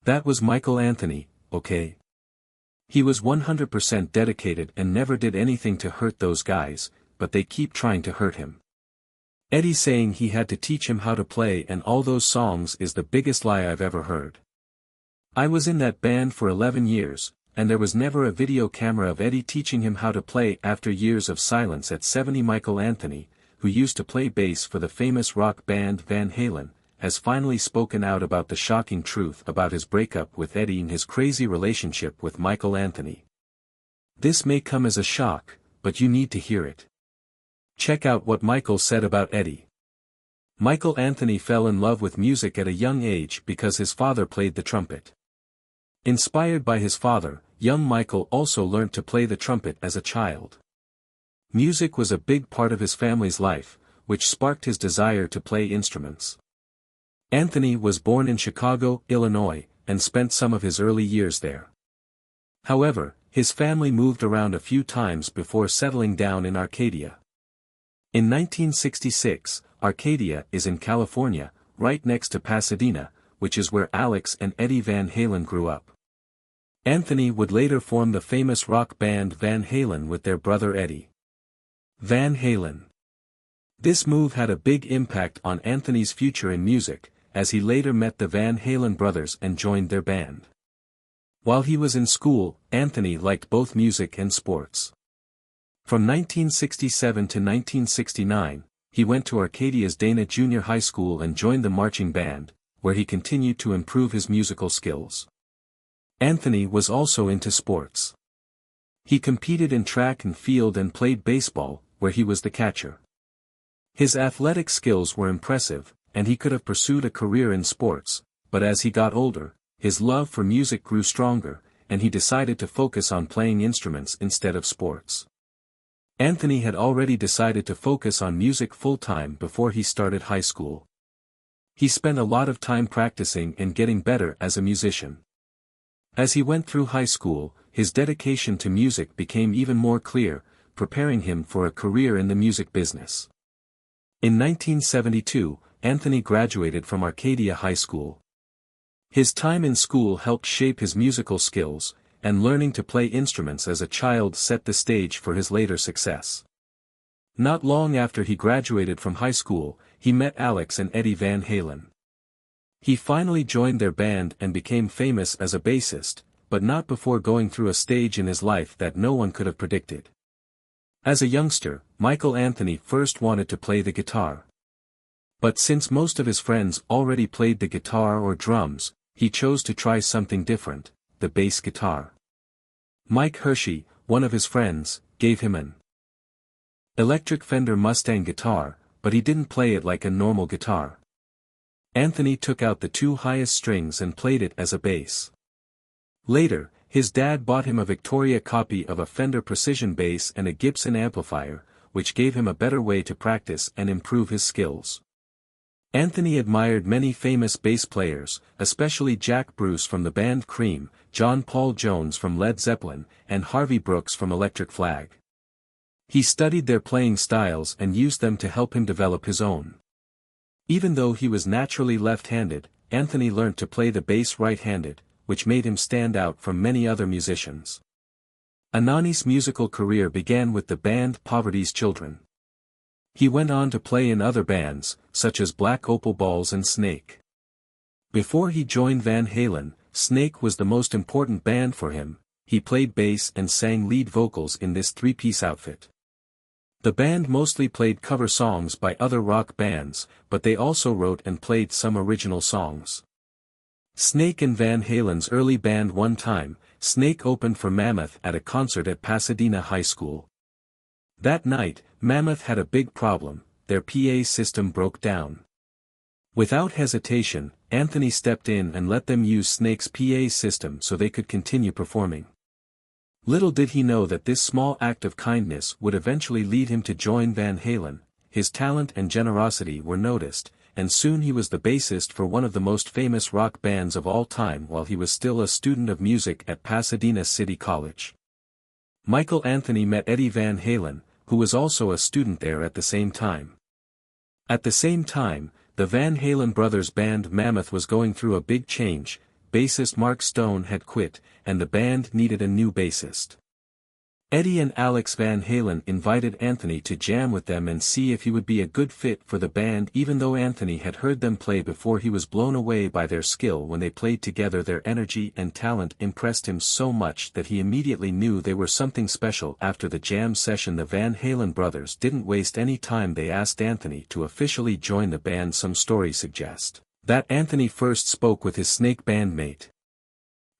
That was Michael Anthony, okay? He was 100% dedicated and never did anything to hurt those guys, but they keep trying to hurt him. Eddie saying he had to teach him how to play and all those songs is the biggest lie I've ever heard. I was in that band for 11 years, and there was never a video camera of Eddie teaching him how to play. After years of silence at 70, Michael Anthony, who used to play bass for the famous rock band Van Halen, has finally spoken out about the shocking truth about his breakup with Eddie and his crazy relationship with Michael Anthony. This may come as a shock, but you need to hear it. Check out what Michael said about Eddie. Michael Anthony fell in love with music at a young age because his father played the trumpet. Inspired by his father, young Michael also learned to play the trumpet as a child. Music was a big part of his family's life, which sparked his desire to play instruments. Anthony was born in Chicago, Illinois, and spent some of his early years there. However, his family moved around a few times before settling down in Arcadia. In 1966, Arcadia is in California, right next to Pasadena, which is where Alex and Eddie Van Halen grew up. Anthony would later form the famous rock band Van Halen with their brother Eddie Van Halen. This move had a big impact on Anthony's future in music, as he later met the Van Halen brothers and joined their band. While he was in school, Anthony liked both music and sports. From 1967 to 1969, he went to Arcadia's Dana Junior High School and joined the marching band, where he continued to improve his musical skills. Anthony was also into sports. He competed in track and field and played baseball, where he was the catcher. His athletic skills were impressive, and he could have pursued a career in sports, but as he got older, his love for music grew stronger, and he decided to focus on playing instruments instead of sports. Anthony had already decided to focus on music full-time before he started high school. He spent a lot of time practicing and getting better as a musician. As he went through high school, his dedication to music became even more clear, preparing him for a career in the music business. In 1972, Anthony graduated from Arcadia High School. His time in school helped shape his musical skills, and learning to play instruments as a child set the stage for his later success. Not long after he graduated from high school, he met Alex and Eddie Van Halen. He finally joined their band and became famous as a bassist, but not before going through a stage in his life that no one could have predicted. As a youngster, Michael Anthony first wanted to play the guitar. But since most of his friends already played the guitar or drums, he chose to try something different, the bass guitar. Mike Hershey, one of his friends, gave him an electric Fender Mustang guitar, but he didn't play it like a normal guitar. Anthony took out the two highest strings and played it as a bass. Later, his dad bought him a Victoria copy of a Fender Precision bass and a Gibson amplifier, which gave him a better way to practice and improve his skills. Anthony admired many famous bass players, especially Jack Bruce from the band Cream, John Paul Jones from Led Zeppelin, and Harvey Brooks from Electric Flag. He studied their playing styles and used them to help him develop his own. Even though he was naturally left-handed, Anthony learned to play the bass right-handed, which made him stand out from many other musicians. Anani's musical career began with the band Poverty's Children. He went on to play in other bands, such as Black Opal Balls and Snake. Before he joined Van Halen, Snake was the most important band for him. He played bass and sang lead vocals in this three-piece outfit. The band mostly played cover songs by other rock bands, but they also wrote and played some original songs. Snake and Van Halen's early band One Time, Snake opened for Mammoth at a concert at Pasadena High School. That night, Mammoth had a big problem, their PA system broke down. Without hesitation, Anthony stepped in and let them use Snake's PA system so they could continue performing. Little did he know that this small act of kindness would eventually lead him to join Van Halen. His talent and generosity were noticed, and soon he was the bassist for one of the most famous rock bands of all time while he was still a student of music at Pasadena City College. Michael Anthony met Eddie Van Halen, who was also a student there at the same time. At the same time, the Van Halen brothers' band Mammoth was going through a big change, bassist Mark Stone had quit, and the band needed a new bassist. Eddie and Alex Van Halen invited Anthony to jam with them and see if he would be a good fit for the band, even though Anthony had heard them play before. He was blown away by their skill when they played together. Their energy and talent impressed him so much that he immediately knew they were something special. After the jam session, the Van Halen brothers didn't waste any time. They asked Anthony to officially join the band. Some stories suggest that Anthony first spoke with his Snake bandmate,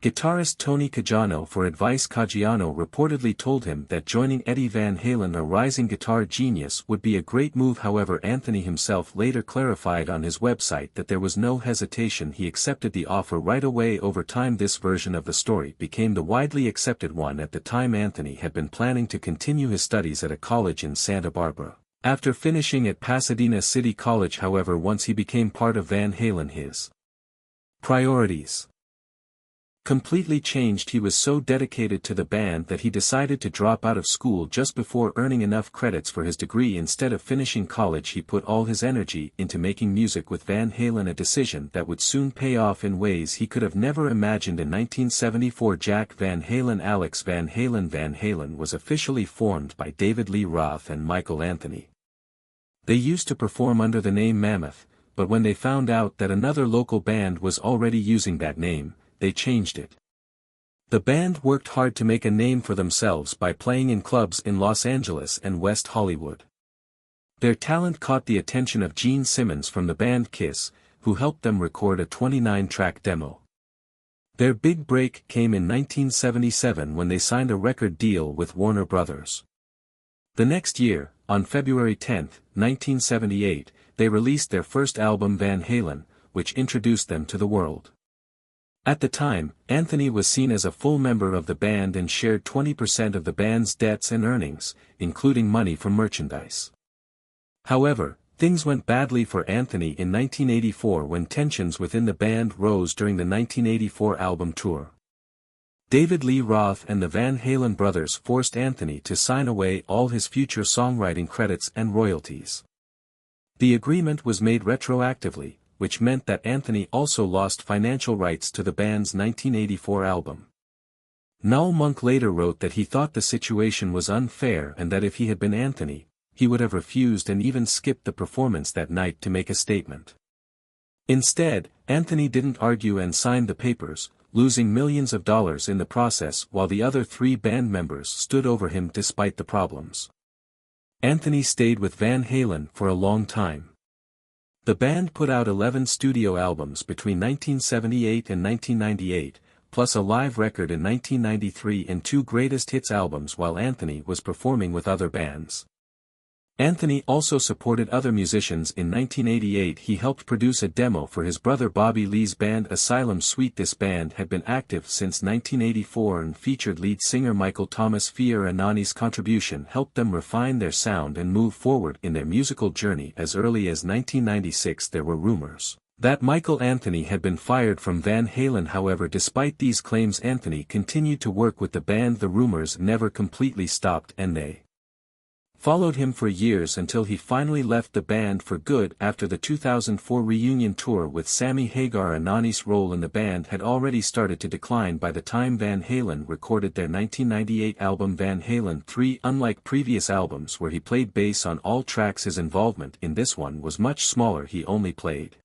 guitarist Tony Caggiano, for advice. Caggiano reportedly told him that joining Eddie Van Halen, a rising guitar genius, would be a great move. However, Anthony himself later clarified on his website that there was no hesitation. He accepted the offer right away. Over time, this version of the story became the widely accepted one. At the time, Anthony had been planning to continue his studies at a college in Santa Barbara, after finishing at Pasadena City College. However, once he became part of Van Halen, his priorities completely changed. He was so dedicated to the band that he decided to drop out of school just before earning enough credits for his degree. Instead of finishing college, he put all his energy into making music with Van Halen, a decision that would soon pay off in ways he could have never imagined. In 1974, Jack Van Halen, Alex Van Halen. Van Halen was officially formed by David Lee Roth and Michael Anthony. They used to perform under the name Mammoth, but when they found out that another local band was already using that name, they changed it. The band worked hard to make a name for themselves by playing in clubs in Los Angeles and West Hollywood. Their talent caught the attention of Gene Simmons from the band Kiss, who helped them record a 29-track demo. Their big break came in 1977 when they signed a record deal with Warner Brothers. The next year, on February 10, 1978, they released their first album, Van Halen, which introduced them to the world. At the time, Anthony was seen as a full member of the band and shared 20% of the band's debts and earnings, including money from merchandise. However, things went badly for Anthony in 1984 when tensions within the band rose during the 1984 album tour. David Lee Roth and the Van Halen brothers forced Anthony to sign away all his future songwriting credits and royalties. The agreement was made retroactively, which meant that Anthony also lost financial rights to the band's 1984 album. Noel Monk later wrote that he thought the situation was unfair and that if he had been Anthony, he would have refused and even skipped the performance that night to make a statement. Instead, Anthony didn't argue and signed the papers, losing millions of dollars in the process, while the other three band members stood over him despite the problems. Anthony stayed with Van Halen for a long time. The band put out 11 studio albums between 1978 and 1998, plus a live record in 1993 and 2 greatest hits albums while Anthony was performing with other bands. Anthony also supported other musicians. In 1988, he helped produce a demo for his brother Bobby Lee's band Asylum Suite. This band had been active since 1984 and featured lead singer Michael Thomas. Anani's contribution helped them refine their sound and move forward in their musical journey. As early as 1996, there were rumors that Michael Anthony had been fired from Van Halen. However, despite these claims, Anthony continued to work with the band. The rumors never completely stopped and they followed him for years until he finally left the band for good after the 2004 reunion tour with Sammy Hagar. Anani's role in the band had already started to decline by the time Van Halen recorded their 1998 album Van Halen 3. Unlike previous albums where he played bass on all tracks, his involvement in this one was much smaller. He only played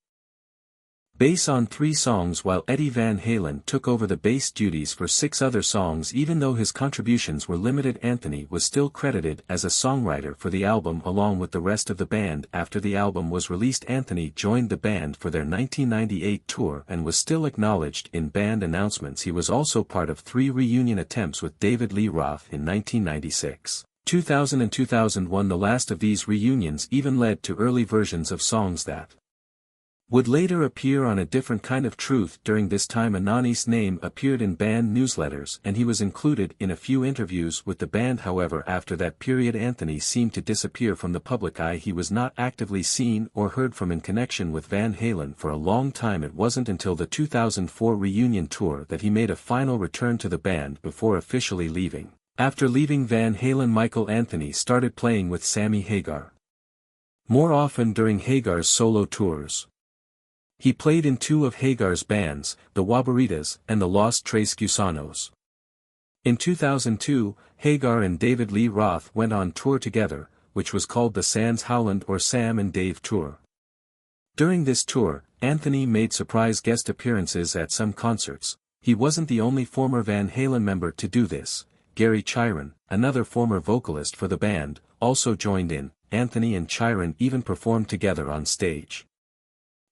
bass on 3 songs while Eddie Van Halen took over the bass duties for 6 other songs. Even though his contributions were limited, Anthony was still credited as a songwriter for the album along with the rest of the band. After the album was released, Anthony joined the band for their 1998 tour and was still acknowledged in band announcements. He was also part of 3 reunion attempts with David Lee Roth in 1996, 2000 and 2001. The last of these reunions even led to early versions of songs that would later appear on A Different Kind of Truth. During this time, Anani's name appeared in band newsletters and he was included in a few interviews with the band. However, after that period, Anthony seemed to disappear from the public eye. He was not actively seen or heard from in connection with Van Halen for a long time. It wasn't until the 2004 reunion tour that he made a final return to the band before officially leaving. After leaving Van Halen, Michael Anthony started playing with Sammy Hagar more often during Hagar's solo tours. He played in two of Hagar's bands, the Wabaritas and the Los Tres Gusanos. In 2002, Hagar and David Lee Roth went on tour together, which was called the Sans Howland or Sam and Dave Tour. During this tour, Anthony made surprise guest appearances at some concerts. He wasn't the only former Van Halen member to do this. Gary Chiron, another former vocalist for the band, also joined in. Anthony and Chiron even performed together on stage.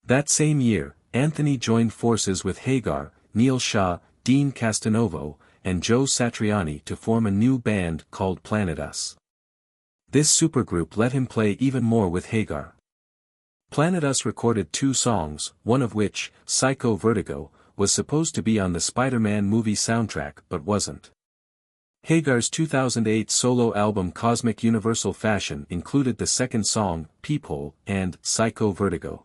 That same year, Anthony joined forces with Hagar, Neil Shah, Dean Castanovo, and Joe Satriani to form a new band called Planet Us. This supergroup let him play even more with Hagar. Planet Us recorded 2 songs, one of which, Psycho Vertigo, was supposed to be on the Spider-Man movie soundtrack but wasn't. Hagar's 2008 solo album Cosmic Universal Fashion included the second song, Peephole, and Psycho Vertigo.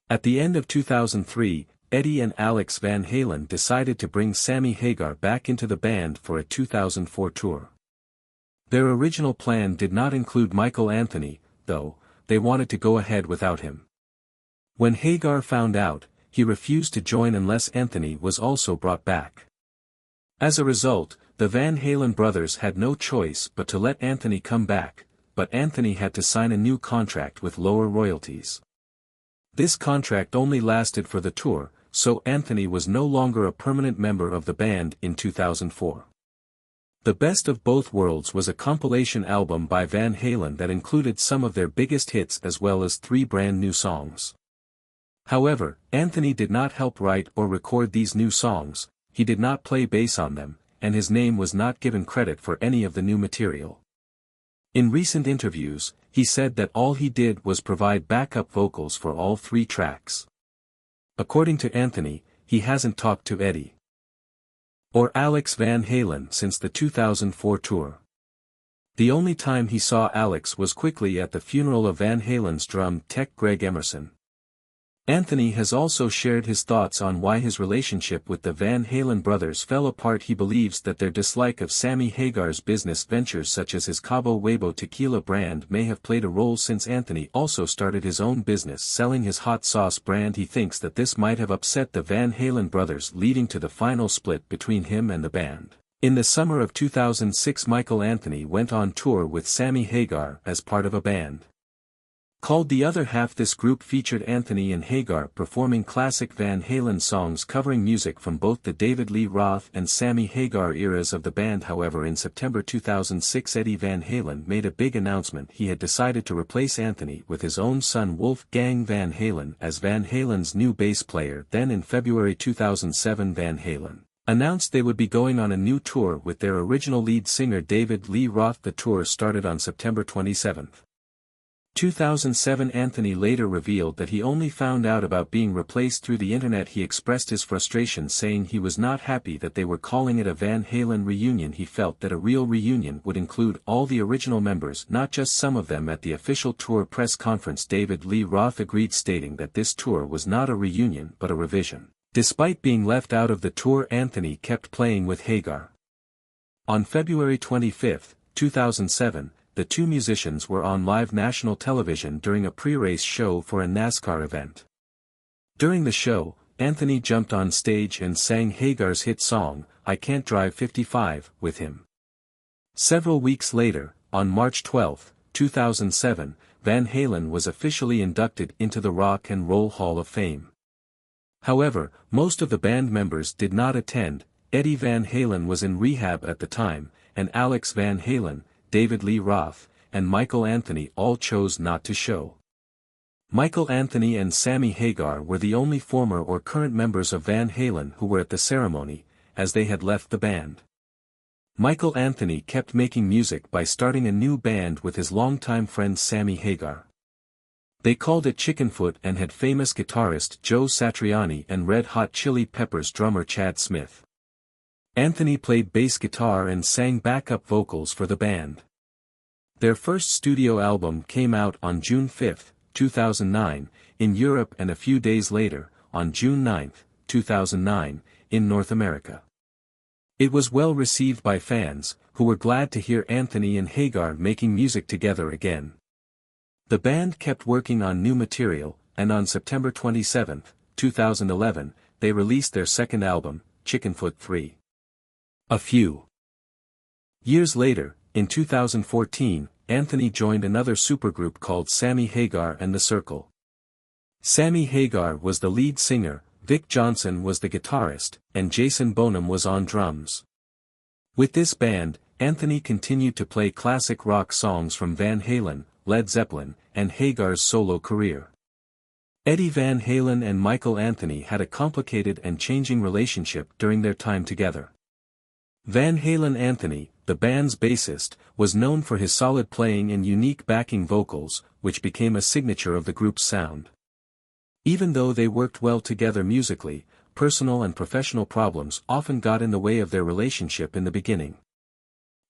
At the end of 2003, Eddie and Alex Van Halen decided to bring Sammy Hagar back into the band for a 2004 tour. Their original plan did not include Michael Anthony, though. They wanted to go ahead without him. When Hagar found out, he refused to join unless Anthony was also brought back. As a result, the Van Halen brothers had no choice but to let Anthony come back, but Anthony had to sign a new contract with lower royalties. This contract only lasted for the tour, so Anthony was no longer a permanent member of the band in 2004. The Best of Both Worlds was a compilation album by Van Halen that included some of their biggest hits as well as 3 brand new songs. However, Anthony did not help write or record these new songs, he did not play bass on them, and his name was not given credit for any of the new material. In recent interviews, he said that all he did was provide backup vocals for all 3 tracks. According to Anthony, he hasn't talked to Eddie or Alex Van Halen since the 2004 tour. The only time he saw Alex was quickly at the funeral of Van Halen's drum tech Greg Emerson. Anthony has also shared his thoughts on why his relationship with the Van Halen brothers fell apart. He believes that their dislike of Sammy Hagar's business ventures such as his Cabo Wabo tequila brand may have played a role since Anthony also started his own business selling his hot sauce brand. He thinks that this might have upset the Van Halen brothers, leading to the final split between him and the band. In the summer of 2006, Michael Anthony went on tour with Sammy Hagar as part of a band called The Other Half. This group featured Anthony and Hagar performing classic Van Halen songs covering music from both the David Lee Roth and Sammy Hagar eras of the band. However, in September 2006, Eddie Van Halen made a big announcement. He had decided to replace Anthony with his own son Wolfgang Van Halen as Van Halen's new bass player. Then in February 2007, Van Halen announced they would be going on a new tour with their original lead singer David Lee Roth. The tour started on September 27, 2007. Anthony later revealed that he only found out about being replaced through the internet. He expressed his frustration, saying he was not happy that they were calling it a Van Halen reunion. He felt that a real reunion would include all the original members, not just some of them. At the official tour press conference, David Lee Roth agreed, stating that this tour was not a reunion but a revision. Despite being left out of the tour, Anthony kept playing with Hagar. On February 25, 2007, the two musicians were on live national television during a pre-race show for a NASCAR event. During the show, Anthony jumped on stage and sang Hagar's hit song, I Can't Drive 55, with him. Several weeks later, on March 12, 2007, Van Halen was officially inducted into the Rock and Roll Hall of Fame. However, most of the band members did not attend. Eddie Van Halen was in rehab at the time, and Alex Van Halen, David Lee Roth, and Michael Anthony all chose not to show. Michael Anthony and Sammy Hagar were the only former or current members of Van Halen who were at the ceremony, as they had left the band. Michael Anthony kept making music by starting a new band with his longtime friend Sammy Hagar. They called it Chickenfoot and had famous guitarist Joe Satriani and Red Hot Chili Peppers drummer Chad Smith. Anthony played bass guitar and sang backup vocals for the band. Their first studio album came out on June 5, 2009, in Europe, and a few days later, on June 9, 2009, in North America. It was well received by fans, who were glad to hear Anthony and Hagar making music together again. The band kept working on new material, and on September 27, 2011, they released their second album, Chickenfoot 3. A few years later, in 2014, Anthony joined another supergroup called Sammy Hagar and the Circle. Sammy Hagar was the lead singer, Vic Johnson was the guitarist, and Jason Bonham was on drums. With this band, Anthony continued to play classic rock songs from Van Halen, Led Zeppelin, and Hagar's solo career. Eddie Van Halen and Michael Anthony had a complicated and changing relationship during their time together. Van Halen Anthony, the band's bassist, was known for his solid playing and unique backing vocals, which became a signature of the group's sound. Even though they worked well together musically, personal and professional problems often got in the way of their relationship in the beginning.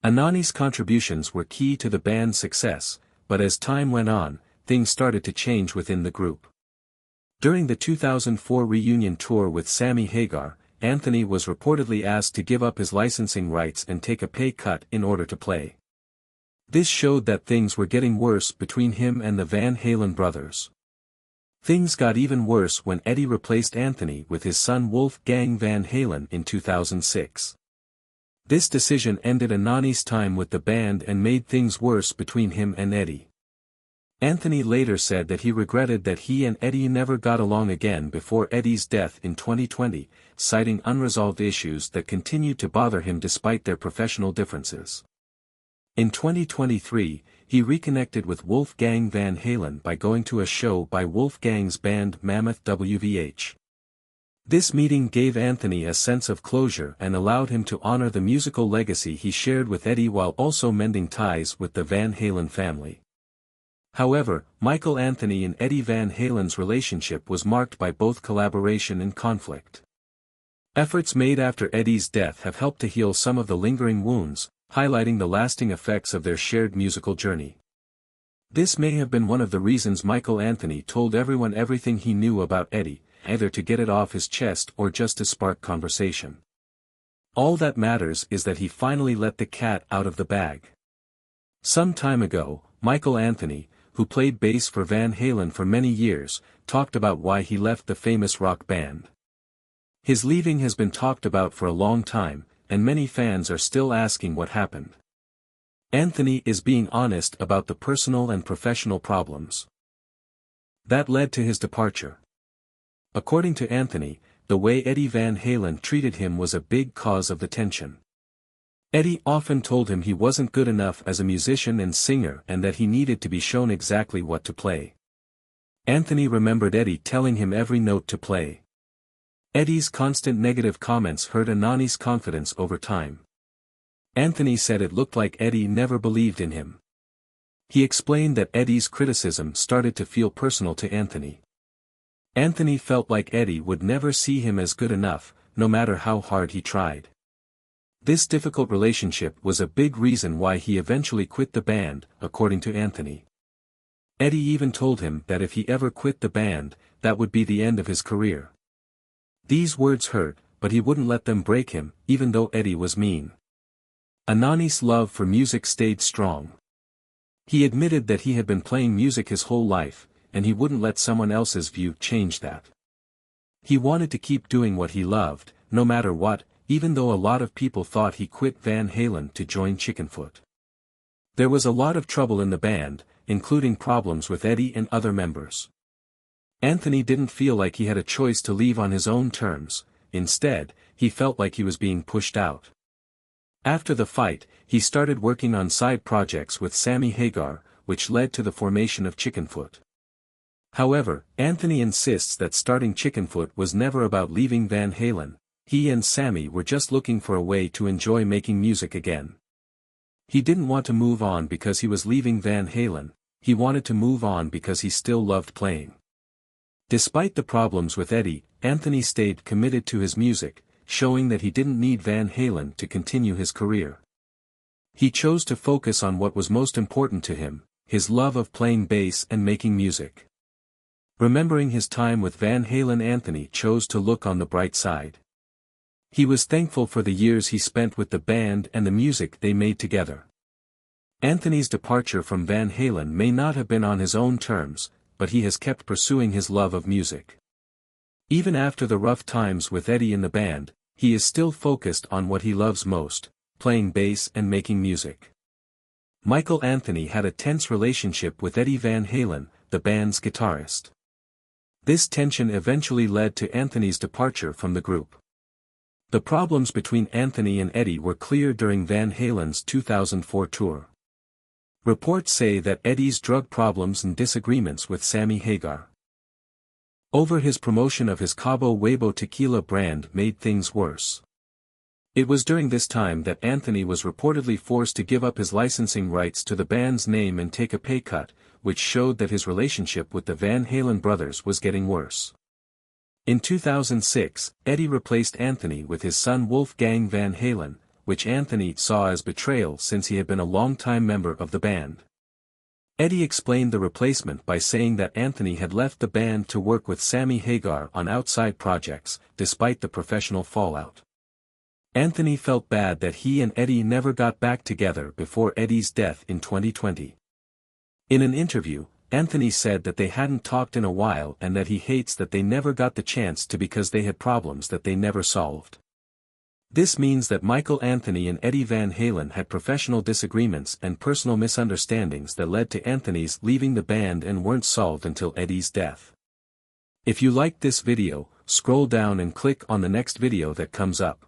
Anani's contributions were key to the band's success, but as time went on, things started to change within the group. During the 2004 reunion tour with Sammy Hagar, Anthony was reportedly asked to give up his licensing rights and take a pay cut in order to play. This showed that things were getting worse between him and the Van Halen brothers. Things got even worse when Eddie replaced Anthony with his son Wolfgang Van Halen in 2006. This decision ended Anani's time with the band and made things worse between him and Eddie. Anthony later said that he regretted that he and Eddie never got along again before Eddie's death in 2020, citing unresolved issues that continued to bother him despite their professional differences. In 2023, he reconnected with Wolfgang Van Halen by going to a show by Wolfgang's band Mammoth WVH. This meeting gave Anthony a sense of closure and allowed him to honor the musical legacy he shared with Eddie while also mending ties with the Van Halen family. However, Michael Anthony and Eddie Van Halen's relationship was marked by both collaboration and conflict. Efforts made after Eddie's death have helped to heal some of the lingering wounds, highlighting the lasting effects of their shared musical journey. This may have been one of the reasons Michael Anthony told everyone everything he knew about Eddie, either to get it off his chest or just to spark conversation. All that matters is that he finally let the cat out of the bag. Some time ago, Michael Anthony, who played bass for Van Halen for many years, talked about why he left the famous rock band. His leaving has been talked about for a long time, and many fans are still asking what happened. Anthony is being honest about the personal and professional problems that led to his departure. According to Anthony, the way Eddie Van Halen treated him was a big cause of the tension. Eddie often told him he wasn't good enough as a musician and singer and that he needed to be shown exactly what to play. Anthony remembered Eddie telling him every note to play. Eddie's constant negative comments hurt Anani's confidence over time. Anthony said it looked like Eddie never believed in him. He explained that Eddie's criticism started to feel personal to Anthony. Anthony felt like Eddie would never see him as good enough, no matter how hard he tried. This difficult relationship was a big reason why he eventually quit the band, according to Anthony. Eddie even told him that if he ever quit the band, that would be the end of his career. These words hurt, but he wouldn't let them break him, even though Eddie was mean. Anani's love for music stayed strong. He admitted that he had been playing music his whole life, and he wouldn't let someone else's view change that. He wanted to keep doing what he loved, no matter what, even though a lot of people thought he quit Van Halen to join Chickenfoot. There was a lot of trouble in the band, including problems with Eddie and other members. Anthony didn't feel like he had a choice to leave on his own terms, instead, he felt like he was being pushed out. After the fight, he started working on side projects with Sammy Hagar, which led to the formation of Chickenfoot. However, Anthony insists that starting Chickenfoot was never about leaving Van Halen. He and Sammy were just looking for a way to enjoy making music again. He didn't want to move on because he was leaving Van Halen, he wanted to move on because he still loved playing. Despite the problems with Eddie, Anthony stayed committed to his music, showing that he didn't need Van Halen to continue his career. He chose to focus on what was most important to him, his love of playing bass and making music. Remembering his time with Van Halen, Anthony chose to look on the bright side. He was thankful for the years he spent with the band and the music they made together. Anthony's departure from Van Halen may not have been on his own terms, but he has kept pursuing his love of music. Even after the rough times with Eddie in the band, he is still focused on what he loves most, playing bass and making music. Michael Anthony had a tense relationship with Eddie Van Halen, the band's guitarist. This tension eventually led to Anthony's departure from the group. The problems between Anthony and Eddie were clear during Van Halen's 2004 tour. Reports say that Eddie's drug problems and disagreements with Sammy Hagar over his promotion of his Cabo Wabo tequila brand made things worse. It was during this time that Anthony was reportedly forced to give up his licensing rights to the band's name and take a pay cut, which showed that his relationship with the Van Halen brothers was getting worse. In 2006, Eddie replaced Anthony with his son Wolfgang Van Halen, which Anthony saw as betrayal since he had been a longtime member of the band. Eddie explained the replacement by saying that Anthony had left the band to work with Sammy Hagar on outside projects, despite the professional fallout. Anthony felt bad that he and Eddie never got back together before Eddie's death in 2020. In an interview, Anthony said that they hadn't talked in a while and that he hates that they never got the chance to because they had problems that they never solved. This means that Michael Anthony and Eddie Van Halen had professional disagreements and personal misunderstandings that led to Anthony's leaving the band and weren't solved until Eddie's death. If you liked this video, scroll down and click on the next video that comes up.